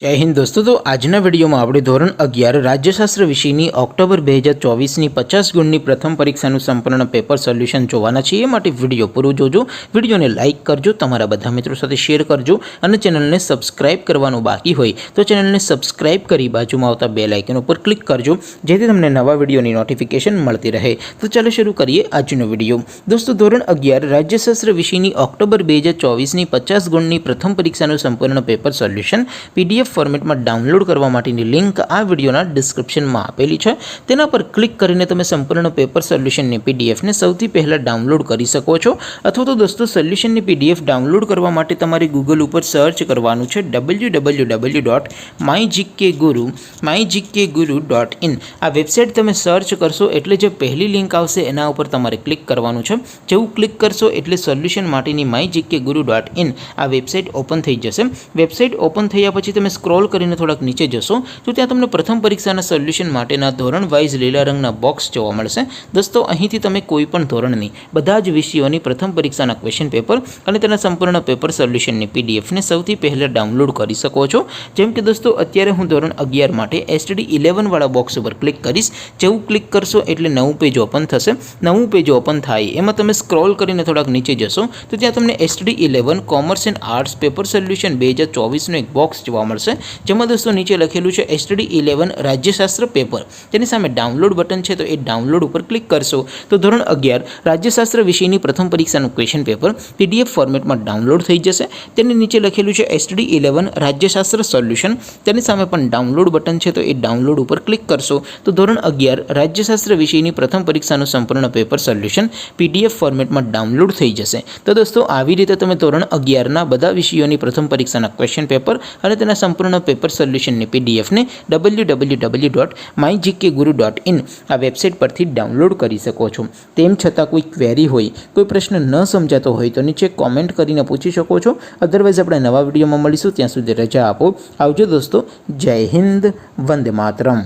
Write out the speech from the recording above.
जय हिंद दोस्तों। तो आजना विडियो में આપણે ધોરણ 11 રાજ્યશાસ્ત્ર વિષયની ઓક્ટોબર 2024ની 50 ગુણની પ્રથમ પરીક્ષાનું સંપૂર્ણ પેપર સોલ્યુશન જોવાના છીએ। એ માટે વિડિયો પૂરો જોજો, વિડિયોને લાઇક કરજો, તમારા બધા મિત્રો સાથે શેર કરજો અને ચેનલને સબસ્ક્રાઇબ કરવાનું બાકી હોય તો ચેનલને સબસ્ક્રાઇબ કરી બાજુમાં આવતા બેલ આઇકન ઉપર ક્લિક કરજો જેથી તમને નવા વિડિયોની નોટિફિકેશન મળતી રહે। તો ચાલો શરૂ કરીએ આજનો વિડિયો। દોસ્તો ધોરણ 11 રાજ્યશાસ્ત્ર વિષયની ઓક્ટોબર 2024ની 50 ગુણની પ્રથમ પરીક્ષાનું સંપૂર્ણ પેપર સોલ્યુશન પીડીએફ ફોર્મેટમાં ડાઉનલોડ કરવા માટેની લિંક આ વિડિયોના ડિસ્ક્રિપ્શનમાં આપેલી છે। તેના પર ક્લિક કરીને તમે સંપૂર્ણ પેપર સોલ્યુશનની પીડીએફને સૌથી પહેલાં ડાઉનલોડ કરી શકો છો। અથવા તો દોસ્તો સોલ્યુશનની પીડીએફ ડાઉનલોડ કરવા માટે તમારે ગૂગલ ઉપર સર્ચ કરવાનું છે www.mygkguru.in। આ વેબસાઇટ તમે સર્ચ કરશો એટલે જે પહેલી લિંક આવશે એના ઉપર તમારે ક્લિક કરવાનું છે। જેવું ક્લિક કરશો એટલે સોલ્યુશન માટેની mygkguru.in આ વેબસાઇટ ઓપન થઈ જશે। વેબસાઇટ ઓપન થયા પછી તમે સ્ક્રોલ કરીને થોડાક નીચે જશો તો ત્યાં તમને પ્રથમ પરીક્ષાના સોલ્યુશન માટેના ધોરણ વાઇઝ લીલા રંગના બોક્સ જોવા મળશે। દોસ્તો અહીંથી તમે કોઈ પણ ધોરણની બધા જ વિષયોની પ્રથમ પરીક્ષાના ક્વેશ્ચન પેપર અને તેના સંપૂર્ણ પેપર સોલ્યુશનની પીડીએફને સૌથી પહેલાં ડાઉનલોડ કરી શકો છો। જેમ કે દોસ્તો અત્યારે હું ધોરણ 11 માટે STD11 વાળા બોક્સ ઉપર ક્લિક કરીશ। જેવું ક્લિક કરશો એટલે નવું પેજ ઓપન થશે। નવું પેજ ઓપન થાય એમાં તમે સ્ક્રોલ કરીને થોડાક નીચે જશો તો ત્યાં તમને STD11 commerce and arts paper solution 2024નું એક બોક્સ જોવા મળશે। જેમાં દોસ્તો નીચે લખેલું છે STD11 રાજ્યશાસ્ત્ર પેપર, તેની સામે ડાઉનલોડ બટન છે તો એ ડાઉનલોડ ઉપર ક્લિક કરશો તો ધોરણ 11 રાજ્યશાસ્ત્ર વિષયની પ્રથમ પરીક્ષાનું ક્વેશ્ચન પેપર પીડીએફ ફોર્મેટમાં ડાઉનલોડ થઈ જશે। તેની નીચે લખેલું છે STD11 રાજ્યશાસ્ત્ર સોલ્યુશન, તેની સામે પણ ડાઉનલોડ બટન છે તો એ ડાઉનલોડ ઉપર ક્લિક કરશો તો ધોરણ 11 રાજ્યશાસ્ત્ર વિષયની પ્રથમ પરીક્ષાનું સંપૂર્ણ પેપર સોલ્યુશન પીડીએફ ફોર્મેટમાં ડાઉનલોડ થઈ જશે। તો દોસ્તો આવી રીતે તમે ધોરણ 11ના બધા વિષયોની પ્રથમ પરીક્ષાના ક્વેશ્ચન પેપર અને તેના સંપૂર્ણ પેપર સોલ્યુશનની પીડીએફને www.mygkguru.in આ વેબસાઇટ પરથી ડાઉનલોડ કરી શકો છો। તેમ છતાં કોઈ ક્વેરી હોય, કોઈ પ્રશ્ન ન સમજાતો હોય તો નીચે કોમેન્ટ કરીને પૂછી શકો છો। અધરવાઇઝ આપણે નવા વિડીયોમાં મળીશું, ત્યાં સુધી રજા આપો। આવજો દોસ્તો, જય હિન્દ, વંદે માતરમ।